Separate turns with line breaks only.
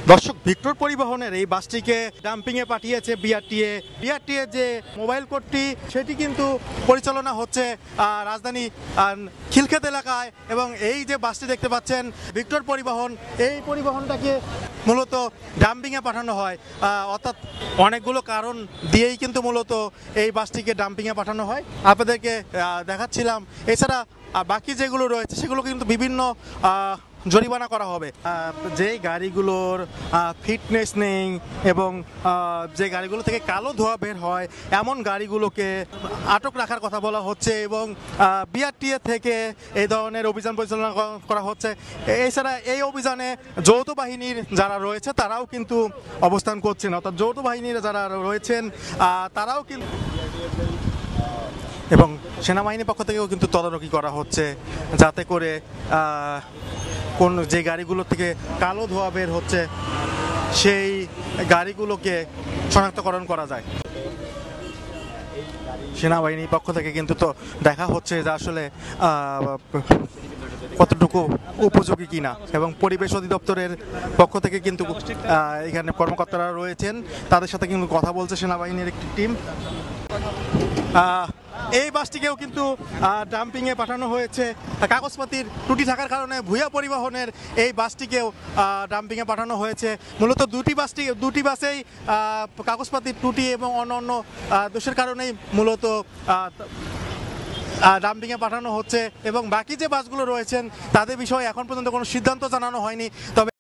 দর্শক, ভিক্টর পরিবহনের এই বাসটিকে ডাম্পিংয়ে পাঠিয়েছে বিআরটিএ। বিআরটিএ যে মোবাইল কোডটি সেটি কিন্তু পরিচালনা হচ্ছে রাজধানী খিলক্ষেত এলাকায়। এবং এই যে বাসটি দেখতে পাচ্ছেন ভিক্টর পরিবহন, এই পরিবহনটাকে মূলত ডাম্পিংয়ে পাঠানো হয়। অর্থাৎ অনেকগুলো কারণ দিয়েই কিন্তু মূলত এই বাসটিকে ডাম্পিংয়ে পাঠানো হয়, আপনাদেরকে দেখাচ্ছিলাম। এছাড়া বাকি যেগুলো রয়েছে সেগুলো কিন্তু বিভিন্ন জরিমানা করা হবে। যে গাড়িগুলোর ফিটনেস নেই এবং যে গাড়িগুলো থেকে কালো ধোঁয়া বের হয় এমন গাড়িগুলোকে আটক রাখার কথা বলা হচ্ছে এবং বিআরটিএ থেকে এই ধরনের অভিযান পরিচালনা করা হচ্ছে। এছাড়া এই অভিযানে যৌথ বাহিনীর যারা রয়েছে তারাও কিন্তু অবস্থান করছেন, অর্থাৎ যৌথ বাহিনীর যারা রয়েছেন তারাও কিন্তু, এবং সেনাবাহিনীর পক্ষ থেকেও কিন্তু তদারকি করা হচ্ছে যাতে করে কোন যে গাড়িগুলো থেকে কালো ধোঁয়া বের হচ্ছে সেই গাড়িগুলোকে শনাক্তকরণ করা যায়। সেনাবাহিনীর পক্ষ থেকে কিন্তু তো দেখা হচ্ছে যে আসলে কতটুকু উপযোগী কিনা, এবং পরিবেশ অধিদপ্তরের পক্ষ থেকে কিন্তু এখানে কর্মকর্তারা রয়েছেন, তাদের সাথে কিন্তু কথা বলছে সেনাবাহিনীর একটি টিম। এই বাসটিকেও কিন্তু ডাম্পিংয়ে পাঠানো হয়েছে। কাগজপাতির ত্রুটি থাকার কারণে ভূঁইয়া পরিবহনের এই বাসটিকেও ডাম্পিংয়ে পাঠানো হয়েছে। মূলত দুটি বাসেই কাগজপাতির ত্রুটি এবং অন্যান্য দোষের কারণেই মূলত ডাম্পিংয়ে পাঠানো হচ্ছে। এবং বাকি যে বাসগুলো রয়েছেন তাদের বিষয়ে এখন পর্যন্ত কোনো সিদ্ধান্ত জানানো হয়নি। তবে